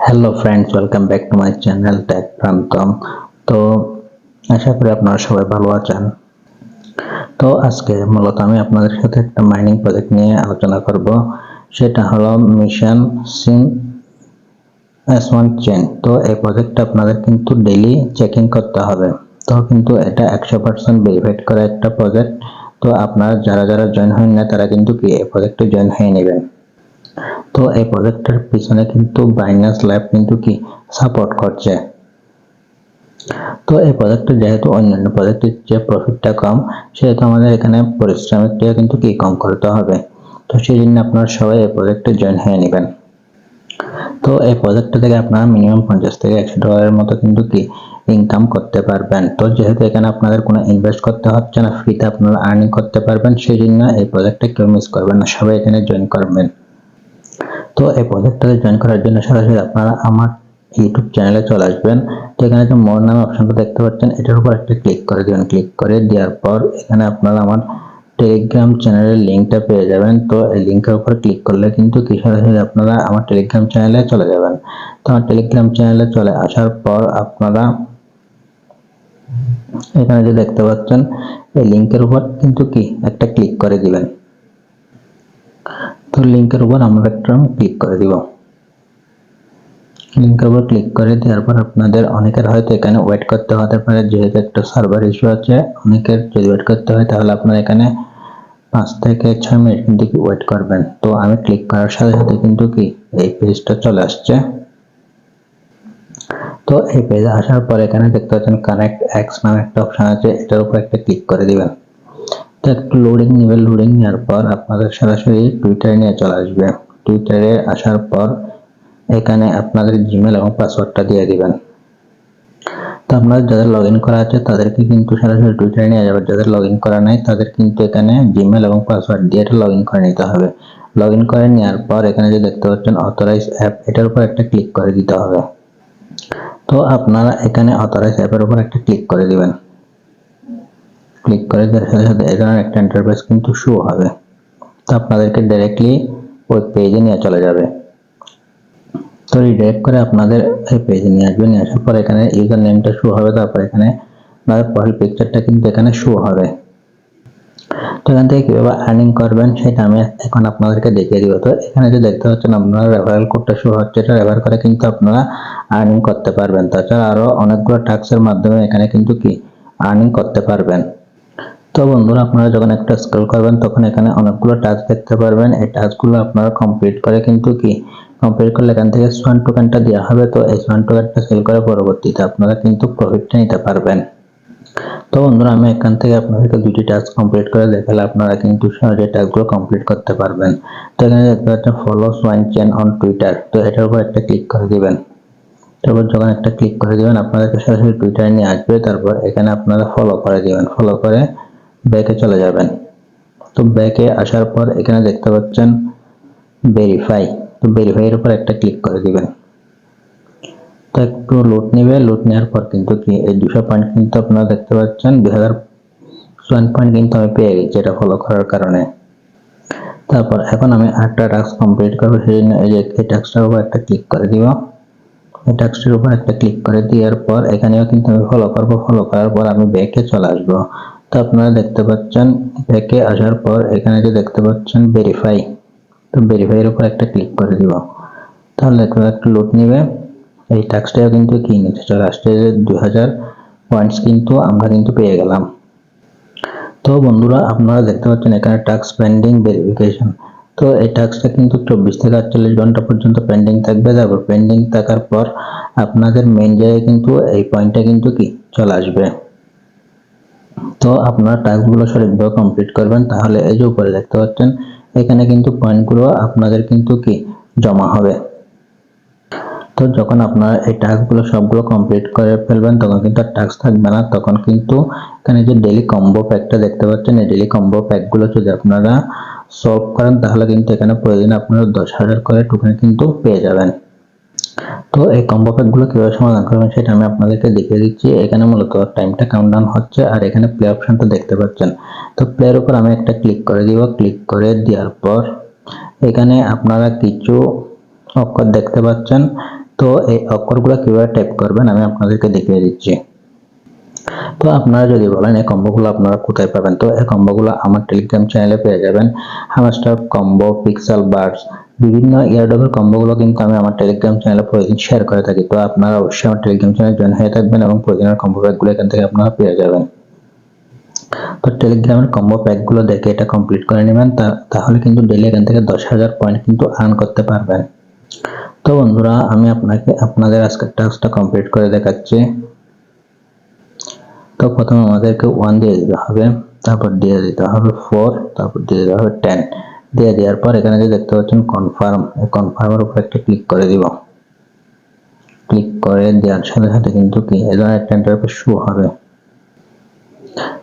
Hello friends, welcome back to my channel tech Prantam. তো আশা করি আপনারা সবাই ভালো আছেন। তো আজকে মূলত আমি আপনাদের সাথে একটা মাইনিং প্রজেক্ট নিয়ে আলোচনা করব। সেটা হলো মিশন সিন S1 চেন। তো এই প্রজেক্টটা আপনাদের কিন্তু ডেইলি চেকিং করতে হবে। তো কিন্তু এটা 100% ভেরিফাইড করা একটা প্রজেক্ট। তো আপনারা যারা যারা জয়েন হন না তারা কিন্তু এই প্রজেক্টে জয়েন হয়ে নেবেন। তো এই প্রজেক্টের পিছনে কিন্তু বাইন্যান্স ল্যাব কিন্তু সাপোর্ট করছে। তো এই প্রজেক্টে যেহেতু অন্যান্য প্রজেক্টের যে প্রফিটটা কম, সেহেতু আমাদের এখানে পরিশ্রমিকটা কিন্তু কম করতে হবে। তো সেই জন্য আপনারা সবাই এই প্রজেক্টে জয়েন হয়ে নেবেন। তো এই প্রজেক্টটা থেকে আপনারা মিনিমাম 50 থেকে $100 মতো কিন্তু ইনকাম করতে পারবেন। তো যেহেতু এখানে আপনাদের কোনো ইনভেস্ট করতে হচ্ছে না, ফ্রিতে আপনারা আর্নিং করতে পারবেন, সেই জন্য এই প্রজেক্টটা কেউ মিস করবেন না, সবাই এখানে জয়েন করবেন। তো এই প্রজেক্টটাতে জয়েন করার জন্য সরাসরি আপনারা আমার ইউটিউব চ্যানেলে চলে আসবেন। তো এখানে যে মোর নামে অপশনটা দেখতে পাচ্ছেন, এটার উপর একটা ক্লিক করে দিবেন। ক্লিক করে দেওয়ার পর এখানে আপনারা আমার টেলিগ্রাম চ্যানেলের লিঙ্কটা পেয়ে যাবেন। তো এই লিঙ্কের উপর ক্লিক করলে কিন্তু সরাসরি আপনারা আমার টেলিগ্রাম চ্যানেলে চলে যাবেন। তো আমার টেলিগ্রাম চ্যানেলে চলে আসার পর আপনারা এখানে যে দেখতে পাচ্ছেন, এই লিঙ্কের উপর কিন্তু একটা ক্লিক করে দিবেন। তো লিঙ্কের উপর আমরা একটা ক্লিক করে দিব। লিঙ্কের উপর ক্লিক করে দেওয়ার পর আপনাদের অনেকের হয়তো এখানে ওয়েট করতে হতে পারে, যেহেতু একটা সার্ভার ইস্যু আছে। অনেকের যদি ওয়েট করতে হয় তাহলে আপনারা এখানে 5 থেকে 6 মিনিট কিন্তু ওয়েট করবেন। তো আমি ক্লিক করার সাথে সাথে কিন্তু এই পেজটা চলে আসছে। তো এই পেজে আসার পর এখানে দেখতে পাচ্ছেন কানেক্ট এক্স নামে একটা অপশন আছে, এটার উপর একটা ক্লিক করে দিবেন। তো একটু লোডিং নেবে, লোডিং নেওয়ার পর আপনাদের সরাসরি টুইটারে নিয়ে চলে আসবে। টুইটারে আসার পর এখানে আপনাদের জিমেল এবং পাসওয়ার্ডটা দিয়ে দিবেন। তো আপনাদের যাদের লগইন করা আছে তাদেরকে কিন্তু সরাসরি টুইটারে নিয়ে যাবে, যাদের লগইন করা নাই তাদের কিন্তু এখানে জিমেল এবং পাসওয়ার্ড দিয়ে এটা লগইন করে নিতে হবে। লগইন করে নেওয়ার পর এখানে যে দেখতে পাচ্ছেন অথরাইজ অ্যাপ, এটার উপর একটা ক্লিক করে দিতে হবে। তো আপনারা এখানে অথরাইজ অ্যাপের উপর একটা ক্লিক করে দিবেন। ক্লিক করে দেওয়ার সাথে সাথে এখানে একটা ইন্টারফেস কিন্তু শো হবে। তো আপনাদেরকে ডাইরেক্টলি ওই পেজে নিয়ে চলে যাবে। তো রিডাইরেক্ট করে আপনাদের এই পেজে নিয়ে আসবে। নিয়ে আসার পর এখানে ইউজার নেমটা শো হবে, তারপর এখানে আপনাদের প্রোফাইল পিকচারটা কিন্তু এখানে শো হবে। তো এখান থেকে কিভাবে আর্নিং করবেন সেটা আমি এখন আপনাদেরকে দেখিয়ে দিব। তো এখানে যে দেখতে পাচ্ছেন আপনারা রেফারেল কোডটা শো হচ্ছে, এটা রেফার করে কিন্তু আপনারা আর্নিং করতে পারবেন। তাছাড়া আরো অনেকগুলো টাস্কের মাধ্যমে এখানে কিন্তু আর্নিং করতে পারবেন। তো বন্ধুরা, আপনারা যখন একটা স্ক্রল করবেন তখন এখানে অনেকগুলো টাস্ক দেখতে পারবেন। এই টাস্কগুলো আপনারা কমপ্লিট করে কিন্তু কমপ্লিট করলে এখান থেকে সোয়ান টোকেনটা দেওয়া হবে। তো এই সোয়ান টোকেনটা সেল করে পরবর্তীতে আপনারা কিন্তু প্রফিটটা নিতে পারবেন। তো বন্ধুরা, আমি এখান থেকে আপনাদেরকে দুটি টাস্ক কমপ্লিট করে দেখালে আপনারা কিন্তু সহজে টাস্কগুলো কমপ্লিট করতে পারবেন। তো এখানে দেখতে পাচ্ছেন follow Swan Chen on Twitter, তো এটার উপর একটা ক্লিক করে দিবেন। তারপর যখন একটা ক্লিক করে দিবেন আপনাদেরকে সরাসরি টুইটারে নিয়ে আসবে। তারপর এখানে আপনারা ফলো করে দিবেন, ফলো করে ব্যাকে চলে যাবেন। তো ব্যাকে আসার পর এখানে দেখতে পাচ্ছেন ভেরিফাই, তো ভেরিফাই এর উপর একটা ক্লিক করে দিবেন। তো একটু লোড নেবে, লোড নেওয়ার পর কিন্তু এই 200 পয়েন্ট কিন্তু আপনারা দেখতে পাচ্ছেন 2000 পয়েন্ট কিন্তু আমি পেয়ে গেছি এটা ফলো করার কারণে। তারপর এখন আমি আরেকটা টাস্ক কমপ্লিট করবো, সেই জন্য এই যে এই টাস্কটার উপর একটা ক্লিক করে দিব। এই টাস্কটার উপর একটা ক্লিক করে দেওয়ার পর এখানেও কিন্তু আমি ফলো করবো। ফলো করার পর আমি ব্যাকে চলে আসবো। তো আপনারা দেখতে পাচ্ছেন ব্যাকে আসার পর এখানে যে দেখতে পাচ্ছেন ভেরিফাই, তো ভেরিফাই এর উপর একটা ক্লিক করে দিব। তাহলে একটু লোড নেবে। এই টাস্কটাও কিন্তু নিচে চলে আসছে, 2000 পয়েন্টস কিন্তু আমরা কিন্তু পেয়ে গেলাম। তো বন্ধুরা, আপনারা দেখতে পাচ্ছেন এখানে টাস্ক পেন্ডিং ভেরিফিকেশন। তো এই টাস্কটা কিন্তু 24 থেকে 48 ঘন্টা পর্যন্ত পেন্ডিং থাকবে। তারপর পেন্ডিং থাকার পর আপনাদের মেইন জায়গায় কিন্তু এই পয়েন্টটা কিন্তু চলে আসবে। তো আপনারা টাস্কগুলো সঠিকভাবে কমপ্লিট করবেন, তাহলে এই যে উপরে দেখতে পাচ্ছেন এখানে কিন্তু পয়েন্টগুলো আপনাদের কিন্তু জমা হবে। তো যখন আপনারা এই টাস্কগুলো সবগুলো কমপ্লিট করে ফেলবেন তখন কিন্তু আর টাস্ক থাকবে না। তখন কিন্তু এখানে যে ডেইলি কম্বো প্যাকটা দেখতে পাচ্ছেন, এই ডেইলি কম্বো প্যাকগুলো যদি আপনারা সলভ করেন তাহলে কিন্তু এখানে প্রতিদিন আপনারা 10,000 করে টোকেন কিন্তু পেয়ে যাবেন। তো এই কম্বো প্যাকগুলো কিভাবে সমাধান করবেন সেটা আমি আপনাদেরকে দেখিয়ে দিচ্ছি। এখানে মূলত টাইমটা কাউন্টডাউন হচ্ছে আর এখানে প্লে অপশনটা দেখতে পাচ্ছেন। তো প্লের উপর আমি একটা ক্লিক করে দিব। ক্লিক করে দেওয়ার পর এখানে আপনারা কিছু অক্ষর দেখতে পাচ্ছেন। তো তো এই অক্ষরগুলো কিভাবে টাইপ করবেন আমি আপনাদেরকে দেখিয়ে দিচ্ছি। তো আপনারা যদি বলেন এই কম্বোগুলো আপনারা কোথায় পাবেন, তো এই কম্বোগুলো আমার টেলিগ্রাম চ্যানেলে পেয়ে যাবেন। হ্যামস্টার কম্বো, পিক্সেল বার্ডস, বিভিন্ন ইয়ারডবের কম্বোগুলো কিন্তু আমি আমার টেলিগ্রাম চ্যানেলে প্রতিদিন শেয়ার করে থাকি। তো আপনারা অবশ্যই আমার টেলিগ্রাম চ্যানেলে জয়েন হয়ে থাকবেন এবং প্রতিদিনের কম্বো প্যাকগুলো এখান থেকে আপনারা পেয়ে যাবেন। তো টেলিগ্রামের কম্বো প্যাকগুলো দেখে এটা কমপ্লিট করে নেবেন, তাহলে কিন্তু ডেইলি এখান থেকে 10,000 পয়েন্ট কিন্তু আর্ন করতে পারবেন। তো বন্ধুরা আমি আপনাদের আজকের টাস্কটা কমপ্লিট করে দেখাচ্ছি। তো প্রথমে আমাদেরকে 1 দিয়ে দিতে হবে, তারপর দিয়ে দিতে হবে 4, তারপর দিয়ে দিতে হবে 10। দিয়ে দেওয়ার পর এখানে যে দেখতে পাচ্ছেন কনফার্ম, এই কনফার্মের উপর একটা ক্লিক করে দিব। ক্লিক করে দেওয়ার সাথে সাথে কিন্তু কি এই ধরনের একটা ইন্টারফেস শো হবে।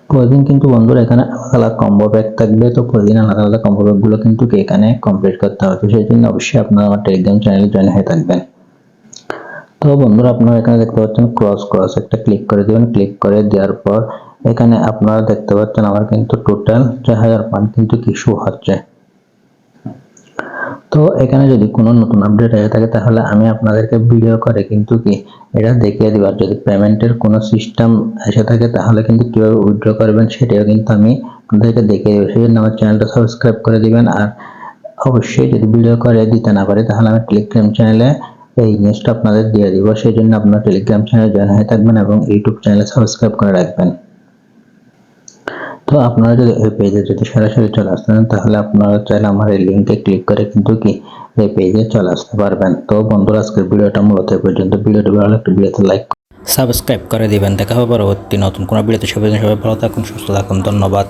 প্রতিদিন কিন্তু বন্ধুরা এখানে আলাদা আলাদা কম্বো প্যাক থাকবে, তো প্রতিদিন আলাদা আলাদা কম্বো প্যাকগুলো কিন্তু এখানে কমপ্লিট করতে হবে। সেই জন্য অবশ্যই আপনারা আমার টেলিগ্রাম চ্যানেলে জয়েন হয়ে থাকবেন। তো বন্ধুরা আপনারা এখানে দেখতে পাচ্ছেন ক্রস একটা ক্লিক করে দিবেন। ক্লিক করে দেওয়ার পর এখানে আপনারা দেখতে পাচ্ছেন আমার কিন্তু টোটাল 4000 পয়েন্ট কিন্তু কি শো হচ্ছে। তো এখানে যদি কোনো নতুন আপডেট এসে থাকে তাহলে আমি আপনাদেরকে ভিডিও করে কিন্তু কি এটা দেখিয়ে দিব। আর যদি পেমেন্টের কোনো সিস্টেম এসে থাকে তাহলে কিন্তু কিভাবে উইথড্র করবেন সেটাও কিন্তু আমি আপনাদেরকে দেখিয়ে দেবো। সেই জন্য আমার চ্যানেলটা সাবস্ক্রাইব করে দিবেন। আর অবশ্যই যদি ভিডিও করে দিতে না পারি তাহলে আমি টেলিগ্রাম চ্যানেলে এই নিউজটা আপনাদের দিয়ে দিব। সেই জন্য আপনারা টেলিগ্রাম চ্যানেলে জয়েন হয়ে থাকবেন এবং ইউটিউব চ্যানেলে সাবস্ক্রাইব করে রাখবেন। তো আপনারা যদি এই পেজে যদি সরাসরি চলে আসতে চান তাহলে আপনারা চাইলে আমার এই লিঙ্কে ক্লিক করে কিন্তু কি এই পেজে চলে আসতে পারবেন। তো বন্ধুরা আজকের ভিডিওটা মূলত এই পর্যন্ত। ভিডিওটি ভালো লাগলে ভিডিওতে লাইক সাবস্ক্রাইব করে দিবেন। দেখা হবে পরবর্তী নতুন কোনো ভিডিওতে। সবাই ভালো থাকুন, সুস্থ থাকুন, ধন্যবাদ।